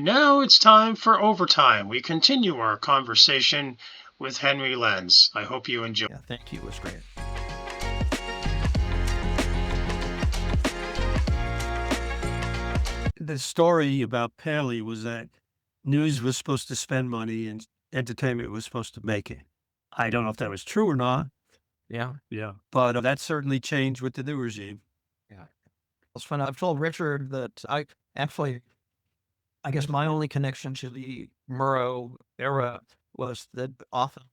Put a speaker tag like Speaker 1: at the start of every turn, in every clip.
Speaker 1: now it's time for overtime. We continue our conversation with Henry Lenz. I hope you enjoy.
Speaker 2: Yeah, thank you. It was great.
Speaker 3: The story about Paley was that news was supposed to spend money and entertainment was supposed to make it. I don't know if that was true or not.
Speaker 2: Yeah.
Speaker 3: But that certainly changed with the new regime.
Speaker 2: Yeah. It's fun. I've told Richard that I guess my only connection to the Murrow era was that often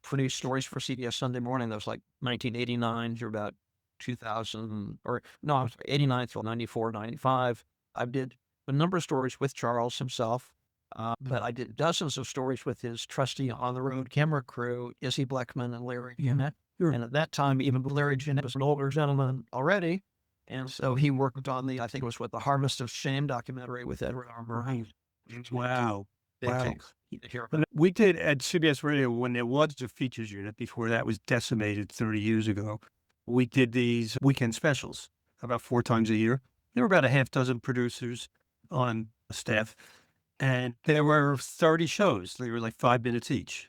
Speaker 2: produced stories for CBS Sunday Morning. That was like 1989 through about 2000, or no, I'm sorry, 89 till 94, 95. I did a number of stories with Charles himself, but I did dozens of stories with his trusty on-the-road camera crew, Izzy Bleckman and Larry Jeanette.
Speaker 3: Sure.
Speaker 2: And at that time, even Larry Jeanette was an older gentleman already. And so he worked on I think it was the Harvest of Shame documentary with Edward R. Murray.
Speaker 3: Wow.
Speaker 2: Wow.
Speaker 3: We did at CBS Radio, when there was a features unit, before that was decimated 30 years ago, we did these weekend specials about 4 times a year. There were about a half dozen producers on staff, and there were 30 shows. They were like 5 minutes each.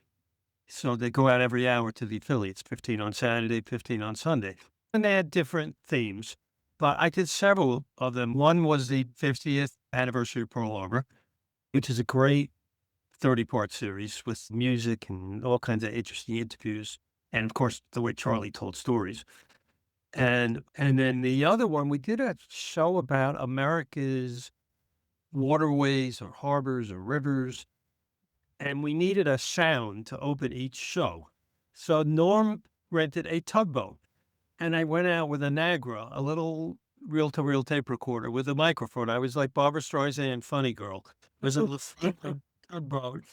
Speaker 3: So they go out every hour to the affiliates, 15 on Saturday, 15 on Sunday. And they had different themes, but I did several of them. One was the 50th anniversary of Pearl Harbor, which is a great 30-part series with music and all kinds of interesting interviews. And of course, the way Charlie told stories. And then the other one, we did a show about America's waterways or harbors or rivers, and we needed a sound to open each show. So Norm rented a tugboat, and I went out with a Nagra, a little reel-to-reel tape recorder with a microphone. I was like Barbara Streisand, funny girl. It was a little tugboat.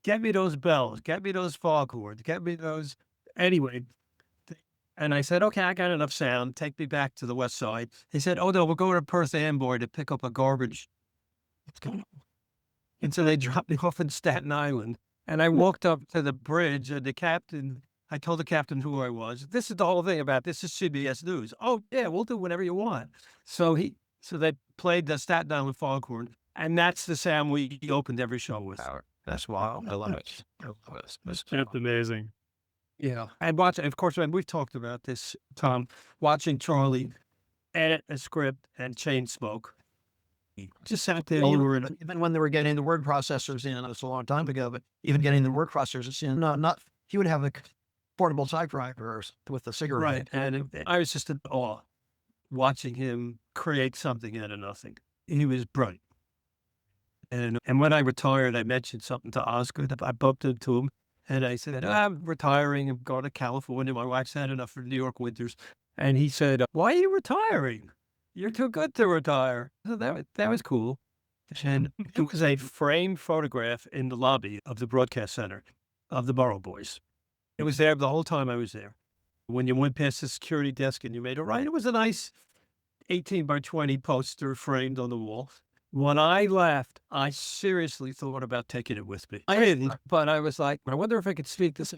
Speaker 3: Get me those bells, get me those foghorns, get me those. Anyway, and I said, okay, I got enough sound. Take me back to the west side. He said, oh, no, we're going to Perth Amboy to pick up a garbage. What's going on? And so they dropped me off in Staten Island. And I walked up to the bridge, and I told the captain who I was. This is the whole thing about this is CBS News. Oh, yeah, we'll do whatever you want. So they played the Staten Island foghorn, and that's the sound we opened every show with.
Speaker 2: That's wild. I love it.
Speaker 3: That's amazing. Yeah. And of course, we've talked about this, Tom, watching Charlie edit a script and chain smoke. Just sat there.
Speaker 2: Even when they were getting the word processors in, it was a long time ago, but even getting the word processors in, he would have a portable typewriter with a cigarette.
Speaker 3: Right. And I was just in awe watching him create something out of nothing. He was brilliant. And when I retired, I mentioned something to Osgood. I bumped into him. And I said, I'm retiring. I'm going to California. My wife's had enough for New York winters. And he said, why are you retiring? You're too good to retire. So that was cool. And it was a framed photograph in the lobby of the broadcast center of the Borough Boys. It was there the whole time I was there. When you went past the security desk and you made it right, it was a nice 18 by 20 poster framed on the wall. When I left, I seriously thought about taking it with me. I didn't, but I was like, I wonder if I could speak this.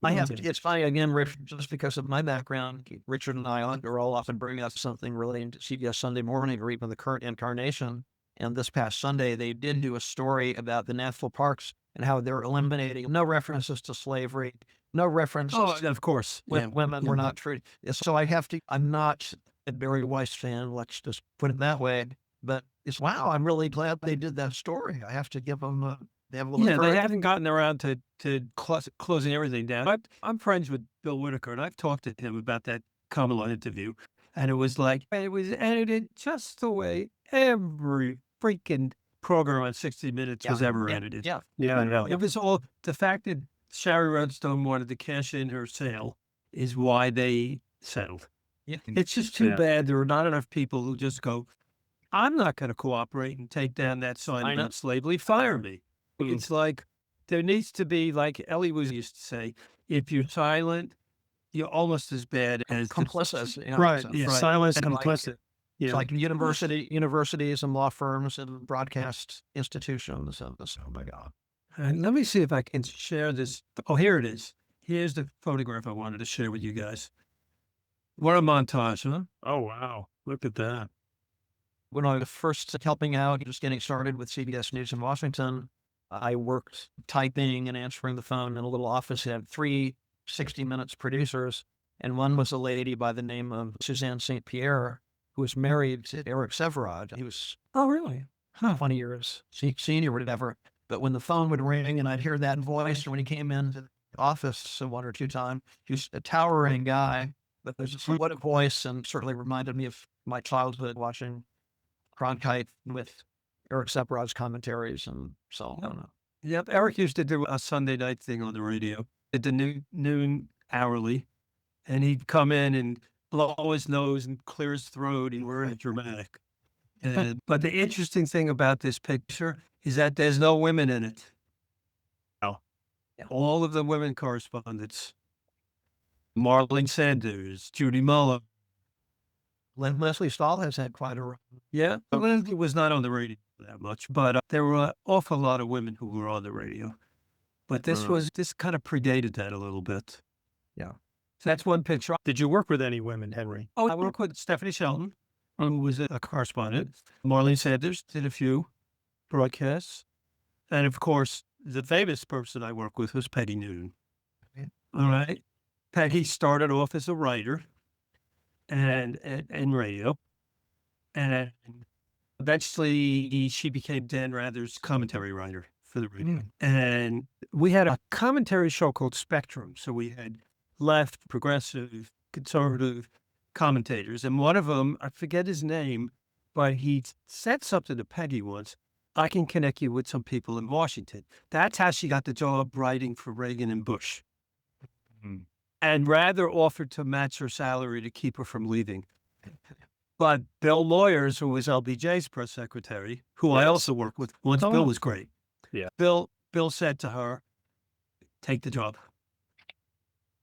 Speaker 2: It's funny, again, Richard, just because of my background, Richard and I are all often bringing up something relating to CBS Sunday Morning or even the current incarnation. And this past Sunday, they did do a story about the national parks and how they're eliminating no references to slavery, no references.
Speaker 3: Oh, of course.
Speaker 2: Women were not treated. So I'm not a Barry Weiss fan, let's just put it that way. But wow, I'm really glad they did that story. I have to give them they
Speaker 3: haven't gotten around to closing everything down. I'm friends with Bill Whitaker, and I've talked to him about that Kamala interview. And it was like, it was edited just the way every freaking program on 60 Minutes was ever edited.
Speaker 2: Yeah.
Speaker 3: It was all, the fact that Shari Redstone wanted to cash in her sale is why they settled.
Speaker 2: Yeah.
Speaker 3: It's just too bad there are not enough people who just go, I'm not going to cooperate and take down that sign about slavery. Fire me. It's like, there needs to be, like Ellie used to say, if you're silent, you're almost as bad as
Speaker 2: complicit.
Speaker 3: Right. Silence and complicit.
Speaker 2: It's like universities and law firms and broadcast institutions. Oh my God.
Speaker 3: And let me see if I can share this. Oh, here it is. Here's the photograph I wanted to share with you guys. What a montage, huh?
Speaker 1: Oh, wow. Look at that.
Speaker 2: When I was first helping out, just getting started with CBS News in Washington, I worked typing and answering the phone in a little office. It had 3 60 Minutes producers, and one was a lady by the name of Suzanne St. Pierre, who was married to Eric Sevareid. He was, 20 years senior or whatever. But when the phone would ring and I'd hear that voice, or when he came into the office 1 or 2 times, he was a towering guy. But there's just what a voice, and certainly reminded me of my childhood watching Cronkite with Eric Sevareid's commentaries. And so, I don't know.
Speaker 3: Yep, Eric used to do a Sunday night thing on the radio. Did the noon hourly, and he'd come in and blow his nose and clear his throat, and we're dramatic. But the interesting thing about this picture is that there's no women in it.
Speaker 1: Oh.
Speaker 3: All of the women correspondents, Marlene Sanders, Judy Muller.
Speaker 2: Leslie Stahl has had quite a run.
Speaker 3: Yeah, Leslie was not on the radio that much, but there were an awful lot of women who were on the radio. But this kind of predated that a little bit.
Speaker 2: Yeah.
Speaker 3: So that's one picture.
Speaker 1: Did you work with any women, Henry?
Speaker 3: Oh, I worked with Stephanie Shelton, who was a correspondent. Marlene Sanders did a few broadcasts. And of course, the famous person I worked with was Peggy Noonan.
Speaker 2: Yeah.
Speaker 3: All right. Peggy started off as a writer and radio. And eventually she became Dan Rather's commentary writer for the radio. And we had a commentary show called Spectrum. So we had left, progressive, conservative commentators. And one of them, I forget his name, but he said something to Peggy once. I can connect you with some people in Washington. That's how she got the job writing for Reagan and Bush.
Speaker 1: Mm.
Speaker 3: And Rather offered to match her salary to keep her from leaving. But Bill Moyers, who was LBJ's press secretary, who I also worked with once, Bill was great.
Speaker 1: Yeah.
Speaker 3: Bill said to her, take the job.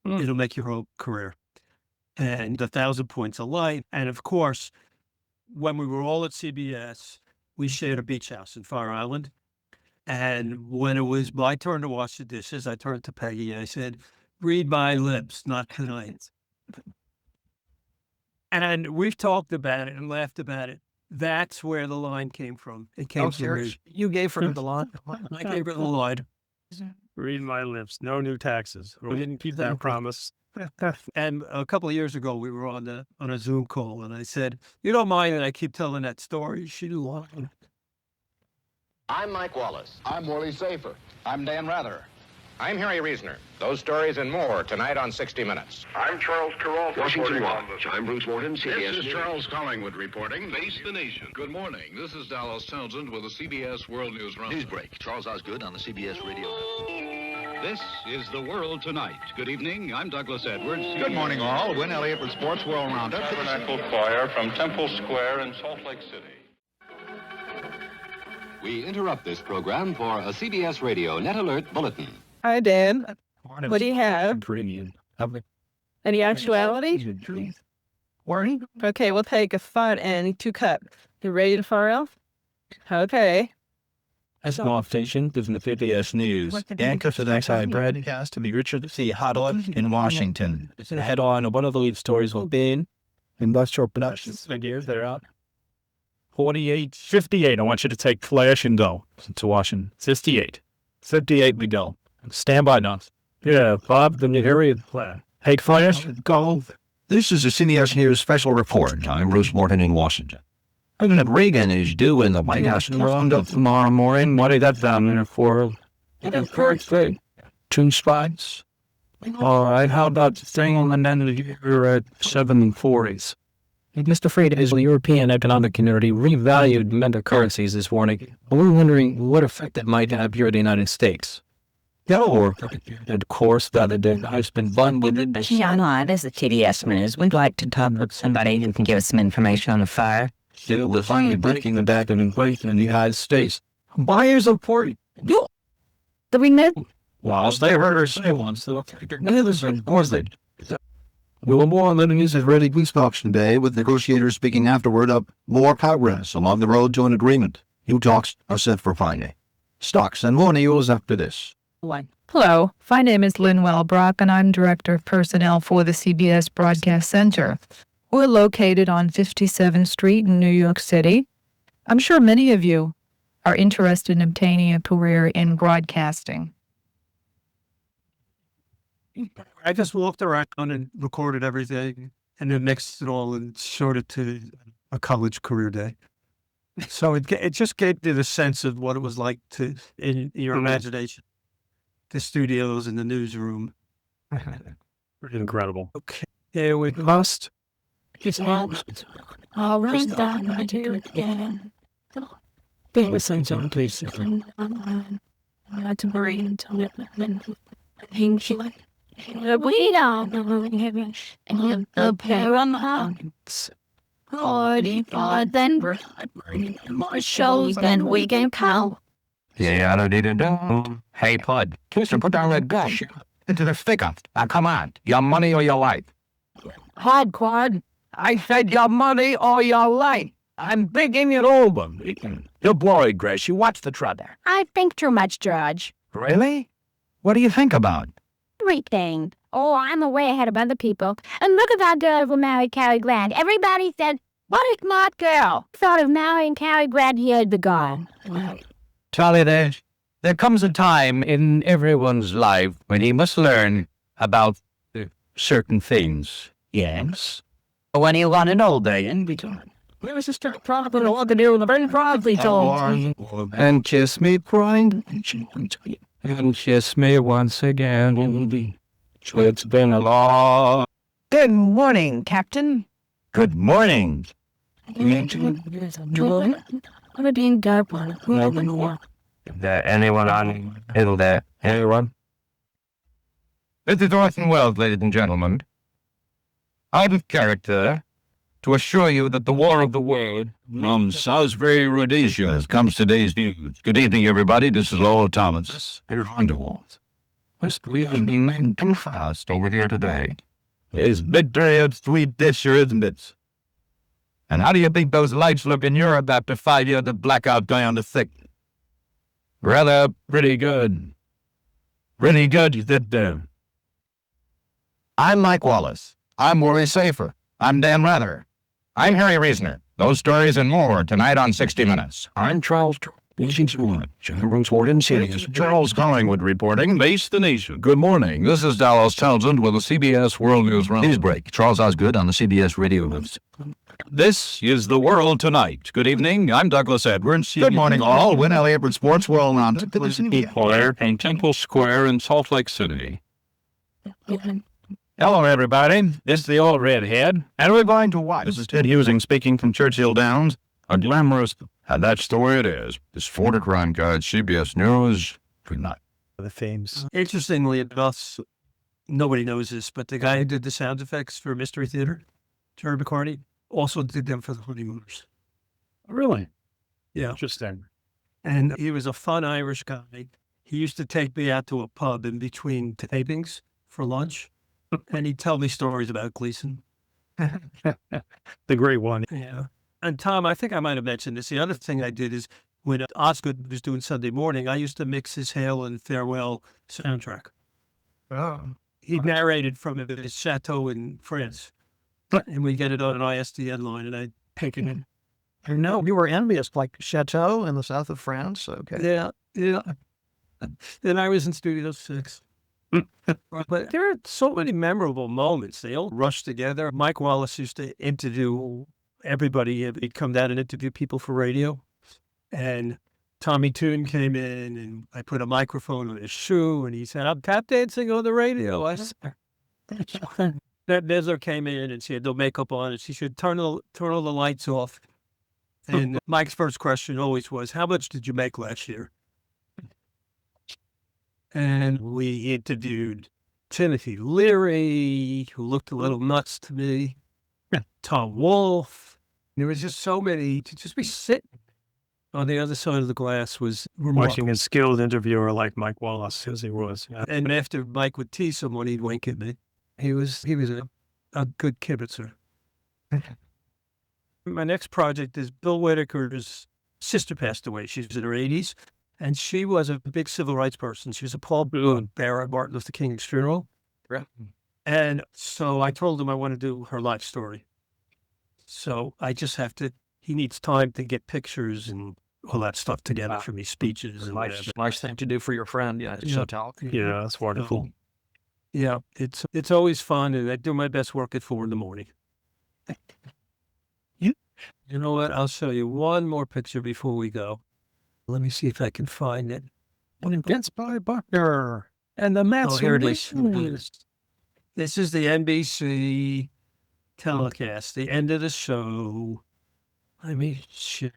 Speaker 3: It'll make your whole career. And 1,000 points of light. And of course, when we were all at CBS, we shared a beach house in Fire Island. And when it was my turn to wash the dishes, I turned to Peggy and I said, read my lips, not tonight. And we've talked about it and laughed about it. That's where the line came from. It came from me.
Speaker 2: You gave her the line.
Speaker 3: I gave her the line.
Speaker 1: Read my lips. No new taxes. We didn't keep that promise.
Speaker 3: And a couple of years ago, we were on a Zoom call, and I said, you don't mind that I keep telling that story? She lied.
Speaker 4: I'm Mike Wallace.
Speaker 5: I'm Wally Safer.
Speaker 6: I'm Dan Rather.
Speaker 4: I'm Harry Reasoner. Those stories and more tonight on 60 Minutes.
Speaker 5: I'm Charles Carroll.
Speaker 6: Washington Watch. I'm Bruce Morton, CBS
Speaker 5: This is
Speaker 6: News.
Speaker 5: Charles Collingwood reporting.
Speaker 7: Face the nation. Good morning. This is Dallas Townsend with the CBS World News Roundup.
Speaker 6: Newsbreak. Charles Osgood on the CBS Radio.
Speaker 7: This is the world tonight. Good evening. I'm Douglas Edwards.
Speaker 5: Good morning, all. Win Elliott with Sports World Roundup.
Speaker 8: Tabernacle Choir from Temple Square in Salt Lake City.
Speaker 9: We interrupt this program for a CBS Radio Net Alert Bulletin.
Speaker 10: Hi, Dan. What do you have? Any actuality? Okay, we'll take a fun and 2 cup. You ready to fire off? Okay.
Speaker 11: As an station is the CBS News. Anchors the next broadcast to be Richard C. Huddle in Washington. The headline of one of the lead stories will be industrial productions ideas that are out. 58. I want you to take Flash and go to Washington. 58 we go. Stand by now. Yeah, Bob, the Harry plan. Hey, Flash, go.
Speaker 12: This is a CBS News special report. I'm Bruce Morton in Washington. President Reagan is due in the White House roundup tomorrow morning.
Speaker 11: What is that down there for? First thing. 2 spots. All right, how about staying on the end of the year at 740s? Mr. Fried, as the European Economic Community revalued meta currencies this morning, we're wondering what effect that might have here in the United States. Yeah, or, of course, the other day has been bundled with this.
Speaker 13: Yeah, no, this is TDS News. We'd like to talk with somebody who can give us some information on the fire.
Speaker 11: Still, we're finally breaking the back of inflation in the United States. Buyers of pork.
Speaker 13: Do we know?
Speaker 11: Well, as they heard her say once, the neighbors are worthless.
Speaker 12: We will more on the news Israeli peace talks today, with negotiators speaking afterward of more progress along the road to an agreement. New talks are set for Friday. Stocks and more news after this.
Speaker 14: Hello, my name is Lynn Wellbrock, and I'm Director of Personnel for the CBS Broadcast Center. We're located on 57th Street in New York City. I'm sure many of you are interested in obtaining a career in broadcasting.
Speaker 3: I just walked around and recorded everything and then mixed it all and showed it to a college career day. So it just gave you the sense of what it was like to, in your imagination, the studios and the newsroom.
Speaker 15: Pretty incredible.
Speaker 3: Okay. Here we
Speaker 11: Lost.
Speaker 16: I'll ring down and do it again.
Speaker 11: Be with someone, please.
Speaker 16: Not to worry until it things like we don't know and the paramount. Lordy, God, then more shows than we can count.
Speaker 6: Yeah, I don't need to know. Hey, Pud, Twister, put down that gun into the thicket. Now, come on, your money or your life?
Speaker 13: Hard Quad. I said your money or your life. I'm thinking it over.
Speaker 6: You're blurry, Grace. You watch the trouble.
Speaker 17: I think too much, George.
Speaker 6: Really? What do you think about?
Speaker 17: Everything. Oh, I'm way ahead of other people. And look at that girl who married Cary Grant. Everybody said, what a smart girl. Thought of marrying Cary Grant years ago.
Speaker 6: Charlie, there comes a time in everyone's life when he must learn about certain things. Yes. When you want an old day in between.
Speaker 16: Where was this probably what to do? The very probably told.
Speaker 6: And kiss me, pride. And kiss me once again. It's been a long...
Speaker 13: Good morning, Captain.
Speaker 6: Good morning.
Speaker 16: I'm being dark one.
Speaker 6: Is there anyone on? Is there anyone? This is Orson Welles, ladies and gentlemen. I have character to assure you that the War of the World from Salisbury, Rhodesia comes today's news. Good evening, everybody. This is Lowell Thomas. Here's Underworld. Must we have been too fast over here today? It's victory of sweet disher, isn't it? And how do you think those lights look in Europe after 5 years of blackout down the thick? Rather pretty good. Pretty good, you sit there. I'm Mike Wallace. I'm Rory Safer. I'm Dan Rather. I'm Harry Reasoner. Those stories and more tonight on 60 Minutes. I'm Charles Charles Collingwood reporting, Base the Nation. Good morning. This is Dallas Townsend with the CBS World News Round. News break. Charles Osgood on the CBS Radio News. This is The World Tonight. Good evening. I'm Douglas Edwards. Good morning, all. Win LA Edwards Sports World Roundup. In Temple Square in Salt Lake City. Hello, everybody. This is the old redhead, and we're going to watch. This is Ted Husing speaking from Churchill Downs. A glamorous, and that's the way it is. This Florida Crime Guide, CBS News. Good night.
Speaker 3: The fames. Interestingly enough, nobody knows this, but the guy who did the sound effects for Mystery Theater, Jerry McCartney, also did them for the Honeymooners.
Speaker 15: Really?
Speaker 3: Yeah.
Speaker 15: Interesting.
Speaker 3: And he was a fun Irish guy. He used to take me out to a pub in between tapings for lunch, and he'd tell me stories about Gleason.
Speaker 15: The great one.
Speaker 3: Yeah. And Tom, I think I might have mentioned this. The other thing I did is when Osgood was doing Sunday Morning, I used to mix his Hail and Farewell soundtrack.
Speaker 2: Oh.
Speaker 3: He narrated from his chateau in France. And we get it on an ISDN line, and I'd pick it in.
Speaker 2: I know, you were envious, like Chateau in the south of France. Okay.
Speaker 3: Yeah, yeah. Then I was in Studio 6. But there are so many memorable moments. They all rush together. Mike Wallace used to interview everybody. He'd come down and interview people for radio. And Tommy Toon came in, and I put a microphone on his shoe, and he said, I'm tap dancing on the radio. I said, Nesler came in, and she had no makeup on, and she said, turn all the lights off. And Mike's first question always was, how much did you make last year? And we interviewed Timothy Leary, who looked a little nuts to me, Tom Wolfe. There was just so many, to just be sitting on the other side of the glass was remarkable.
Speaker 15: Watching a skilled interviewer like Mike Wallace, as he was. Yeah.
Speaker 3: And after Mike would tease someone, he'd wink at me. He was a good kibitzer. My next project is Bill Whitaker's sister passed away. She was in her 80s, and she was a big civil rights person. She was a Paul Boone bearer at Martin Luther King's funeral.
Speaker 2: Yeah.
Speaker 3: And so I told him I want to do her life story. So I just have to, he needs time to get pictures and all that stuff together for these speeches. And
Speaker 2: Nice thing to do for your friend. Yeah, it's so talented.
Speaker 15: Yeah, that's wonderful.
Speaker 3: Yeah, it's always fun, and I do my best work at 4 a.m. You know what? I'll show you one more picture before we go. Let me see if I can find it.
Speaker 15: Against by Buckner and the Mets.
Speaker 3: Oh, here it is. This is the NBC telecast, the end of the show. I mean, shit.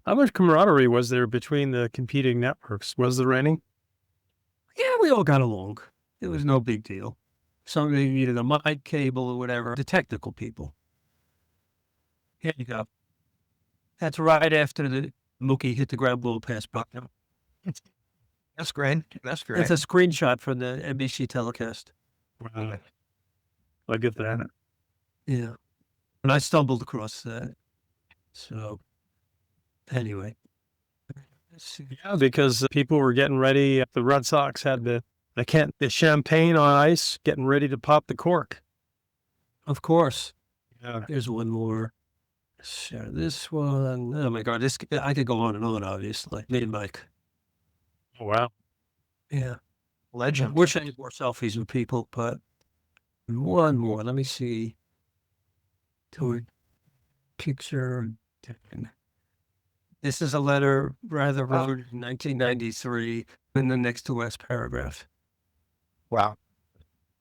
Speaker 15: How much camaraderie was there between the competing networks? Was there any?
Speaker 3: Yeah, we all got along. It was no big deal. Somebody needed a mic cable or whatever. The technical people. Here you go. That's right after the Mookie hit the ground ball past Buckner.
Speaker 2: That's great. That's great.
Speaker 3: That's a screenshot from the NBC telecast.
Speaker 15: Wow. I get that.
Speaker 3: Yeah. And I stumbled across that. So, anyway.
Speaker 15: Yeah, because people were getting ready. The Red Sox had the champagne on ice, getting ready to pop the cork.
Speaker 3: Of course.
Speaker 15: Yeah.
Speaker 3: There's one more. Share this one. Oh my God, I could go on and on. Obviously, me and Mike.
Speaker 15: Oh, wow.
Speaker 3: Yeah,
Speaker 2: legend.
Speaker 3: Wish I had more selfies with people, but one more. Let me see. To picture. This is a letter rather wrote in 1993 in the next to last paragraph.
Speaker 2: Wow.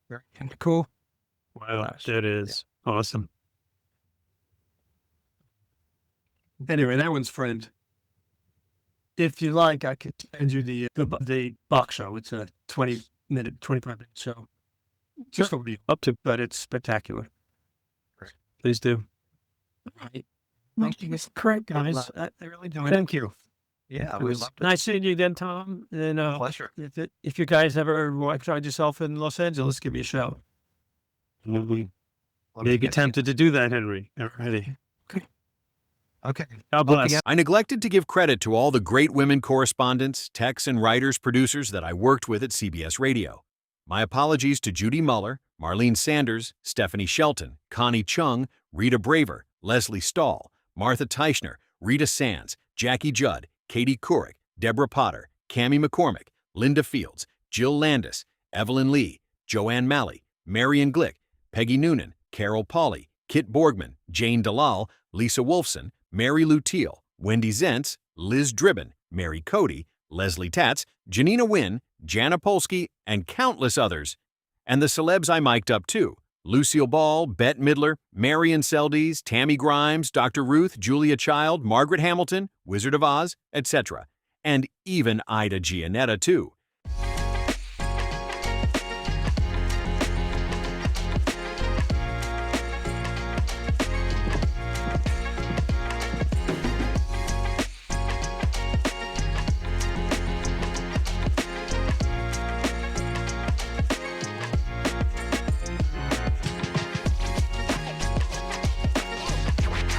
Speaker 3: Very cool.
Speaker 15: Wow, that is awesome.
Speaker 3: Anyway, that one's friend. If you like, I could send you the box show. It's a 25 minute show. Just
Speaker 15: up to,
Speaker 3: but it's spectacular.
Speaker 15: Please do.
Speaker 3: Right. Thank you. Correct, guys. I really do.
Speaker 15: Thank you.
Speaker 2: Yeah,
Speaker 3: it was nice seeing you again, Tom. And
Speaker 2: pleasure.
Speaker 3: If you guys ever find yourself in Los Angeles, give me a shout.
Speaker 15: Maybe tempted to do that, Henry. Already.
Speaker 2: Okay.
Speaker 15: God bless.
Speaker 18: I neglected to give credit to all the great women correspondents, techs, and writers, producers that I worked with at CBS Radio. My apologies to Judy Muller, Marlene Sanders, Stephanie Shelton, Connie Chung, Rita Braver, Leslie Stahl, Martha Teichner, Rita Sands, Jackie Judd, Katie Couric, Deborah Potter, Cammie McCormick, Linda Fields, Jill Landis, Evelyn Lee, Joanne Malley, Marion Glick, Peggy Noonan, Carol Pauley, Kit Borgman, Jane Dalal, Lisa Wolfson, Mary Lou Teal, Wendy Zentz, Liz Dribbin, Mary Cody, Leslie Tatz, Janina Wynn, Jana Polsky, and countless others. And the celebs I mic'd up too. Lucille Ball, Bette Midler, Marion Seldes, Tammy Grimes, Dr. Ruth, Julia Child, Margaret Hamilton, Wizard of Oz, etc. And even Ida Gianetta too.